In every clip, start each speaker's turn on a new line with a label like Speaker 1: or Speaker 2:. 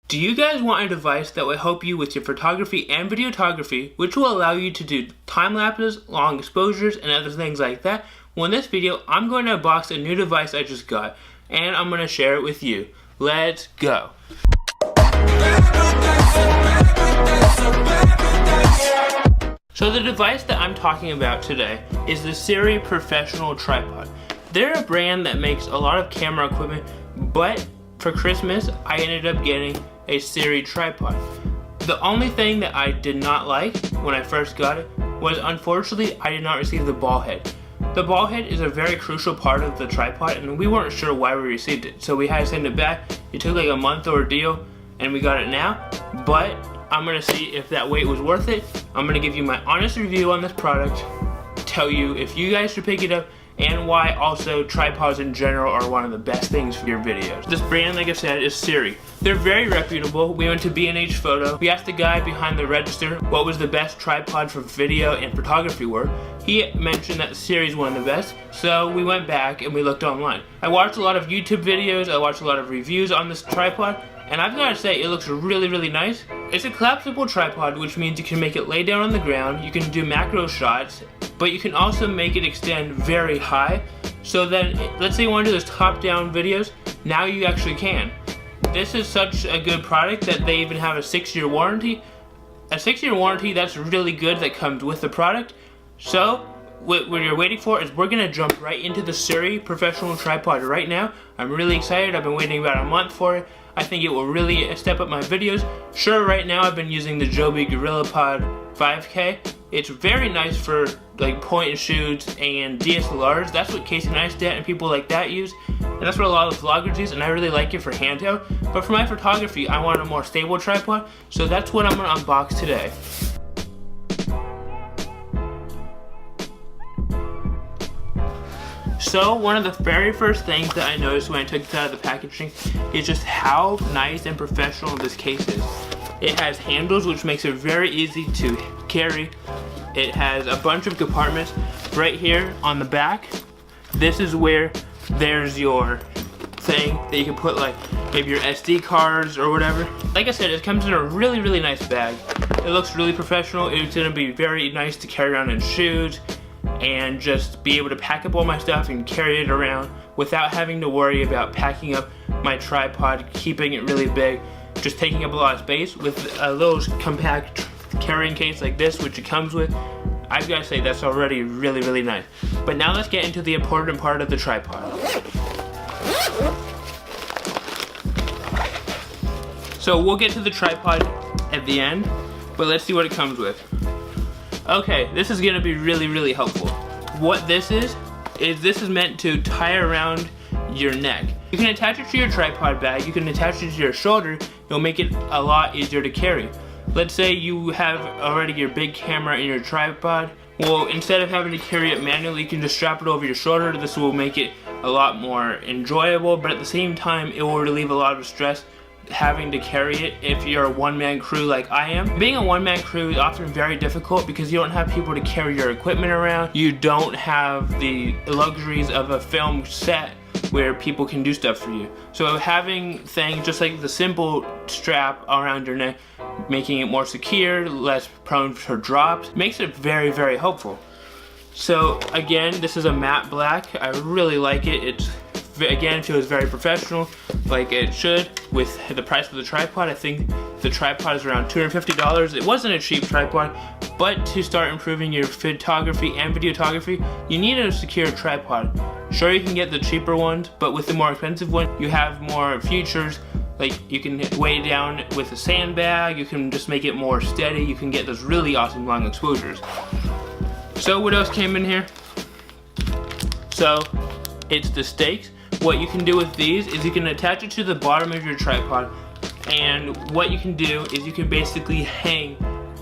Speaker 1: Do you guys want a device that will help you with your photography and videography, which will allow you to do time lapses, long exposures, and other things like that? Well, in this video, I'm going to unbox a new device I just got, and I'm going to share it with you. Let's go. So the device that I'm talking about today is the Siri Professional Tripod. They're a brand that makes a lot of camera equipment, but for Christmas, I ended up getting a Siri Tripod. The only thing that I did not like when I first got it was, unfortunately, I did not receive the ball head. The ball head is a very crucial part of the tripod, and we weren't sure why we received it, so we had to send it back. It took like a month ordeal, and we got it now, but I'm gonna see if that wait was worth it. I'm gonna give you my honest review on this product, tell you if you guys should pick it up, and why also tripods in general are one of the best things for your videos. This brand, like I said, is Siri. They're very reputable. We went to B&H Photo. We asked the guy behind the register what was the best tripod for video and photography were. He mentioned that Siri is one of the best, so we went back and we looked online. I watched a lot of YouTube videos, I watched a lot of reviews on this tripod, and I've got to say, it looks really, really nice. It's a collapsible tripod, which means you can make it lay down on the ground, you can do macro shots, but you can also make it extend very high. So then, let's say you want to do those top-down videos, now you actually can. This is such a good product that they even have a 6-year warranty. A 6-year warranty, that's really good, that comes with the product. So, what you're waiting for is we're gonna jump right into the Siri Professional Tripod right now. I'm really excited. I've been waiting about a month for it. I think it will really step up my videos. Sure, right now I've been using the Joby GorillaPod 5K. It's very nice for like point and shoots and DSLRs. That's what Casey Neistat and people like that use. And that's what a lot of vloggers use, and I really like it for handheld. But for my photography, I want a more stable tripod, so that's what I'm gonna unbox today. So one of the very first things that I noticed when I took it out of the packaging is just how nice and professional this case is. It has handles, which makes it very easy to carry. It has a bunch of compartments right here on the back. This is where there's your thing that you can put like maybe your SD cards or whatever. Like I said, it comes in a really, really nice bag. It looks really professional. It's gonna be very nice to carry around and shoot, and just be able to pack up all my stuff and carry it around without having to worry about packing up my tripod, keeping it really big, just taking up a lot of space. With a little compact carrying case like this, which it comes with, I've got to say that's already really, really nice. But now let's get into the important part of the tripod. So we'll get to the tripod at the end, but let's see what it comes with. Okay, this is gonna be really, really helpful. What this is meant to tie around your neck. You can attach it to your tripod bag, you can attach it to your shoulder, it'll make it a lot easier to carry. Let's say you have already your big camera in your tripod. Well, instead of having to carry it manually, you can just strap it over your shoulder. This will make it a lot more enjoyable, but at the same time, it will relieve a lot of stress having to carry it if you're a one-man crew like I am. Being a one-man crew is often very difficult because you don't have people to carry your equipment around. You don't have the luxuries of a film set where people can do stuff for you. So having things just like the simple strap around your neck, making it more secure, less prone for drops, makes it very, very helpful. So again, this is a matte black. I really like it. It's again, feels very professional, like it should. With the price of the tripod, I think the tripod is around $250. It wasn't a cheap tripod, but to start improving your photography and videography, you need a secure tripod. Sure, you can get the cheaper ones, but with the more expensive one, you have more features. Like you can weigh down with a sandbag, you can just make it more steady, you can get those really awesome long exposures. So what else came in here? So it's the stakes. What you can do with these is you can attach it to the bottom of your tripod, and what you can do is you can basically hang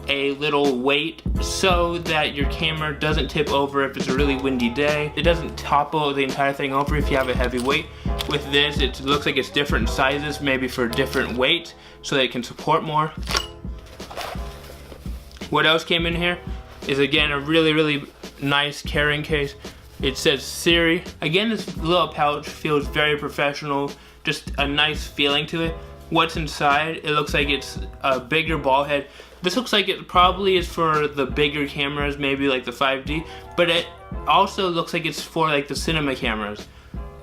Speaker 1: a little weight so that your camera doesn't tip over if it's a really windy day. It doesn't topple the entire thing over if you have a heavy weight. With this, it looks like it's different sizes, maybe for different weights, so that it can support more. What else came in here is again a really, really nice carrying case. It says Siri. Again, this little pouch feels very professional, just a nice feeling to it. what's inside, it looks like it's a bigger ball head. This looks like it probably is for the bigger cameras, maybe like the 5D, but it also looks like it's for like the cinema cameras,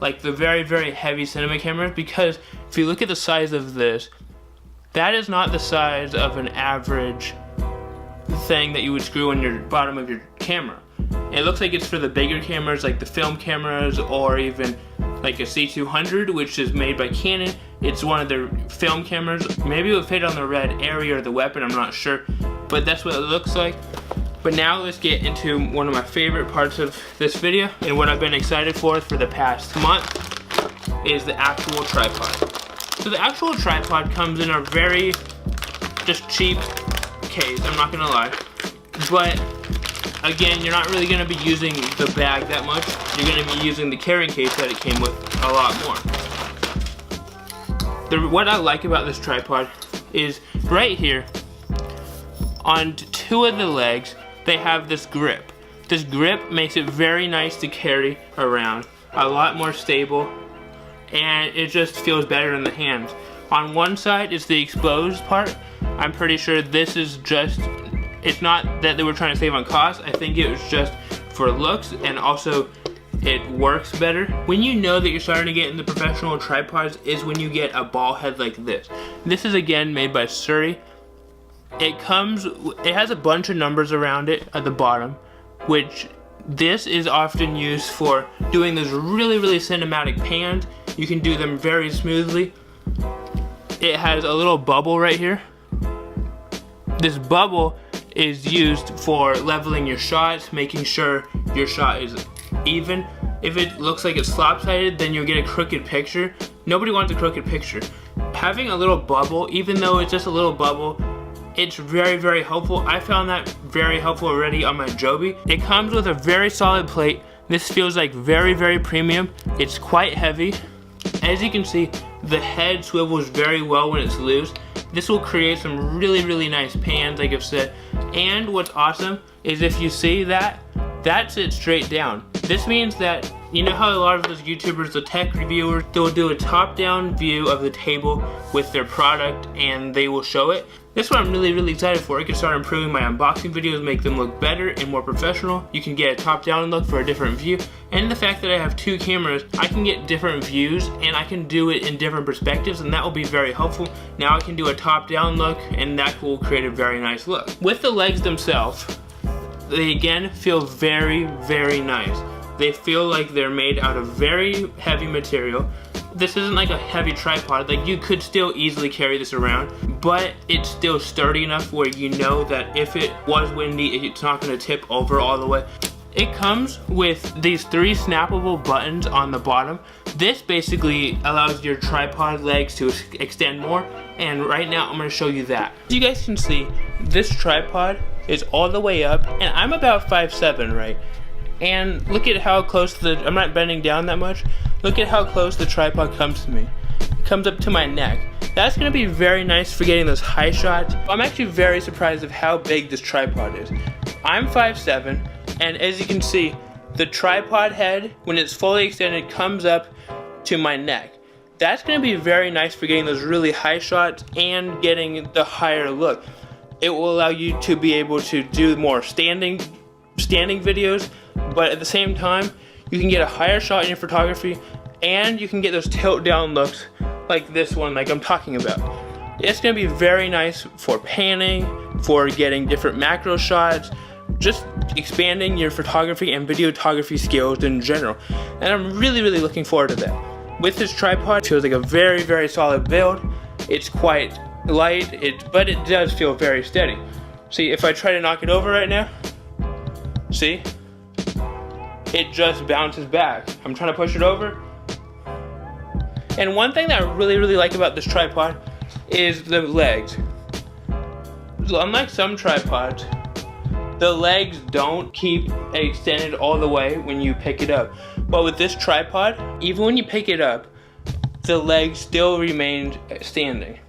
Speaker 1: like the very, very heavy cinema cameras, because if you look at the size of this, that is not the size of an average thing that you would screw on your bottom of your camera. It looks like it's for the bigger cameras, like the film cameras, or even like a C200, which is made by Canon. It's one of their film cameras. Maybe it would fit on the red area or the weapon, I'm not sure, but that's what it looks like. But now let's get into one of my favorite parts of this video, and what I've been excited for the past month is the actual tripod. So the actual tripod comes in a very just cheap case, I'm not gonna lie, but again, you're not really gonna be using the bag that much. You're gonna be using the carrying case that it came with a lot more. What I like about this tripod is right here, on two of the legs, they have this grip. This grip makes it very nice to carry around, a lot more stable, and it just feels better in the hands. On one side is the exposed part. I'm pretty sure this is just, it's not that they were trying to save on cost. I think it was just for looks, and also it works better. When you know that you're starting to get into professional tripods is when you get a ball head like this. This is again made by Siri. It has a bunch of numbers around it at the bottom, which this is often used for doing those really, really cinematic pans. You can do them very smoothly. It has a little bubble right here. This bubble is used for leveling your shots, making sure your shot is even. If it looks like it's lopsided, then you'll get a crooked picture. Nobody wants a crooked picture. Having a little bubble, even though it's just a little bubble, it's very, very helpful. I found that very helpful already on my Joby. It comes with a very solid plate. This feels like very, very premium. It's quite heavy. As you can see, the head swivels very well when it's loose. This will create some really, really nice pans, like I've said. And what's awesome is if you see that, that's it straight down. This means that, you know how a lot of those YouTubers, the tech reviewers, they'll do a top-down view of the table with their product and they will show it. This is what I'm really, really excited for. I can start improving my unboxing videos, make them look better and more professional. You can get a top-down look for a different view. And the fact that I have two cameras, I can get different views and I can do it in different perspectives, and that will be very helpful. Now I can do a top-down look and that will create a very nice look. With the legs themselves, they again feel very, very nice. They feel like they're made out of very heavy material. This isn't like a heavy tripod, like you could still easily carry this around, but it's still sturdy enough where you know that if it was windy, it's not gonna tip over all the way. It comes with these 3 snappable buttons on the bottom. This basically allows your tripod legs to extend more, and right now I'm gonna show you that. As you guys can see, this tripod is all the way up, and I'm about 5'7", right? And look at how close I'm not bending down that much. Look at how close the tripod comes to me. It comes up to my neck. That's gonna be very nice for getting those high shots. I'm actually very surprised of how big this tripod is. I'm 5'7", and as you can see, the tripod head, when it's fully extended, comes up to my neck. That's gonna be very nice for getting those really high shots and getting the higher look. It will allow you to be able to do more standing videos, but at the same time, you can get a higher shot in your photography, and you can get those tilt down looks like this one, like I'm talking about. It's gonna be very nice for panning, for getting different macro shots, just expanding your photography and videography skills in general. And I'm really, really looking forward to that. With this tripod, it feels like a very, very solid build. It's quite light, but it does feel very steady. See, if I try to knock it over right now, see? It just bounces back. I'm trying to push it over. And one thing that I really, really like about this tripod is the legs. So unlike some tripods, the legs don't keep extended all the way when you pick it up. But with this tripod, even when you pick it up, the legs still remain standing.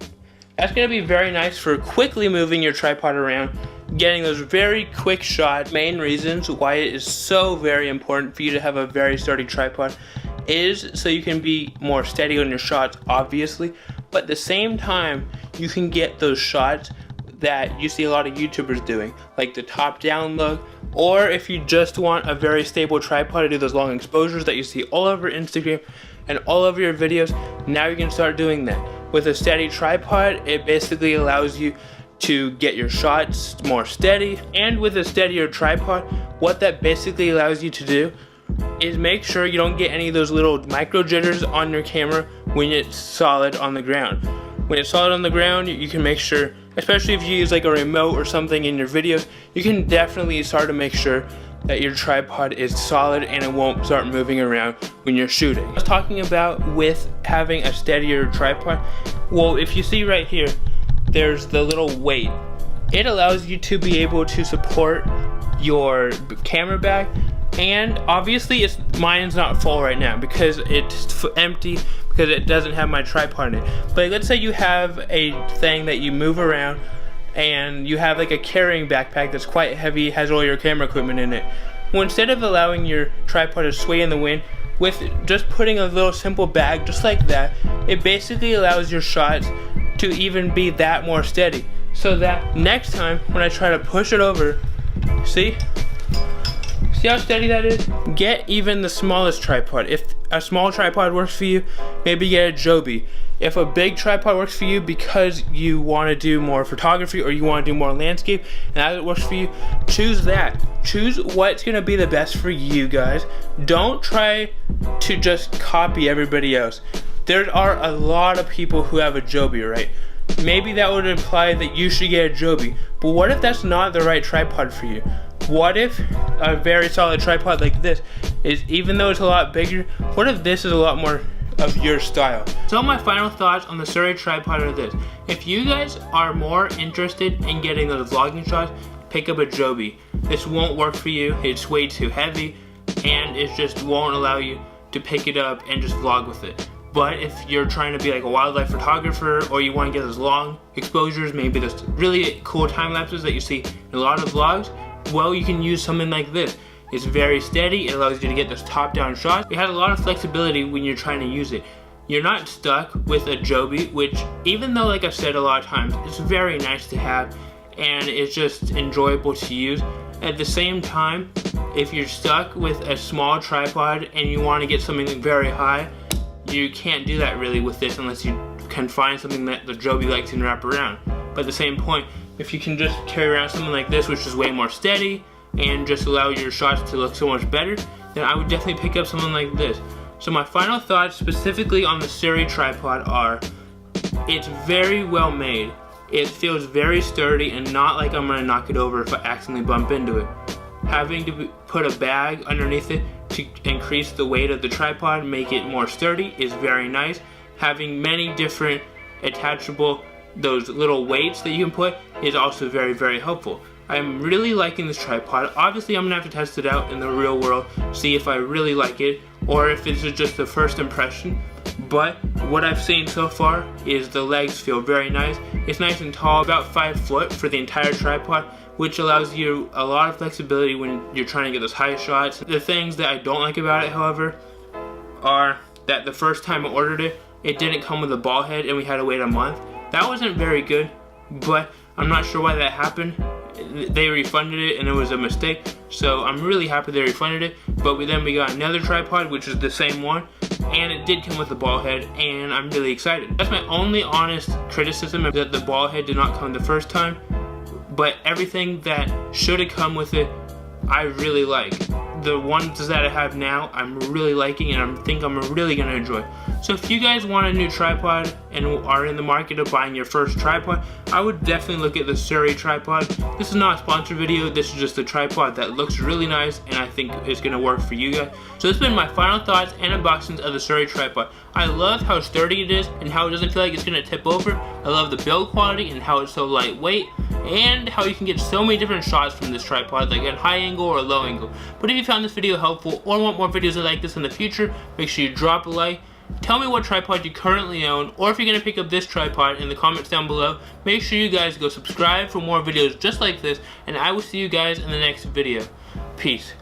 Speaker 1: That's gonna be very nice for quickly moving your tripod around, getting those very quick shots. Main reasons why it is so very important for you to have a very sturdy tripod is so you can be more steady on your shots, obviously, but at the same time, you can get those shots that you see a lot of YouTubers doing, like the top down look, or if you just want a very stable tripod to do those long exposures that you see all over Instagram and all over your videos, now you can start doing that. With a steady tripod, it basically allows you to get your shots more steady, and with a steadier tripod, what that basically allows you to do is make sure you don't get any of those little micro jitters on your camera when it's solid on the ground. When it's solid on the ground, you can make sure, especially if you use like a remote or something in your videos, you can definitely start to make sure that your tripod is solid and it won't start moving around when you're shooting. I was talking about with having a steadier tripod. Well, if you see right here, there's the little weight. It allows you to be able to support your camera bag, and obviously mine's not full right now because it's empty, because it doesn't have my tripod in it. But let's say you have a thing that you move around and you have like a carrying backpack that's quite heavy, has all your camera equipment in it. Well, instead of allowing your tripod to sway in the wind, with just putting a little simple bag just like that, it basically allows your shots to even be that more steady. So that next time when I try to push it over, see how steady that is? Get even the smallest tripod. If a small tripod works for you, maybe get a Joby. If a big tripod works for you because you want to do more photography or you want to do more landscape and that works for you, choose that. Choose what's going to be the best for you guys. Don't try to just copy everybody else. There are a lot of people who have a Joby, right? Maybe that would imply that you should get a Joby, but what if that's not the right tripod for you? What if a very solid tripod like this is, even though it's a lot bigger, what if this is a lot more of your style? So my final thoughts on the Siri Tripod are this. If you guys are more interested in getting those vlogging shots, pick up a Joby. This won't work for you, it's way too heavy, and it just won't allow you to pick it up and just vlog with it. But if you're trying to be like a wildlife photographer, or you want to get those long exposures, maybe those really cool time lapses that you see in a lot of vlogs, well, you can use something like this. It's very steady, it allows you to get those top-down shots. It has a lot of flexibility when you're trying to use it. You're not stuck with a Joby, which, even though, like I've said a lot of times, it's very nice to have and it's just enjoyable to use. At the same time, if you're stuck with a small tripod and you want to get something very high, you can't do that really with this unless you can find something that the Joby likes and wrap around. But at the same point, if you can just carry around something like this, which is way more steady and just allow your shots to look so much better, then I would definitely pick up something like this. So my final thoughts specifically on the Siri Tripod are, it's very well made. It feels very sturdy and not like I'm gonna knock it over if I accidentally bump into it. Having to put a bag underneath it to increase the weight of the tripod, make it more sturdy, is very nice. Having many different attachable, those little weights that you can put, is also very, very helpful. I'm really liking this tripod. Obviously I'm gonna have to test it out in the real world, see if I really like it, or if this is just the first impression. But what I've seen so far is the legs feel very nice. It's nice and tall, about 5 foot for the entire tripod, which allows you a lot of flexibility when you're trying to get those high shots. The things that I don't like about it, however, are that the first time I ordered it, it didn't come with a ball head and we had to wait a month. That wasn't very good, but I'm not sure why that happened. They refunded it and it was a mistake, so I'm really happy they refunded it. But then we got another tripod, which is the same one, and it did come with a ball head, and I'm really excited. That's my only honest criticism, that the ball head did not come the first time, but everything that should have come with it, I really like. The ones that I have now, I'm really liking, and I think I'm really gonna enjoy. So if you guys want a new tripod and are in the market of buying your first tripod, I would definitely look at the Siri Tripod. This is not a sponsored video, this is just a tripod that looks really nice and I think is gonna work for you guys. So this has been my final thoughts and unboxings of the Siri Tripod. I love how sturdy it is and how it doesn't feel like it's gonna tip over. I love the build quality and how it's so lightweight, and how you can get so many different shots from this tripod, like at high angle or low angle. But if you found this video helpful or want more videos like this in the future, make sure you drop a like. Tell me what tripod you currently own, or if you're going to pick up this tripod in the comments down below. Make sure you guys go subscribe for more videos just like this, and I will see you guys in the next video. Peace.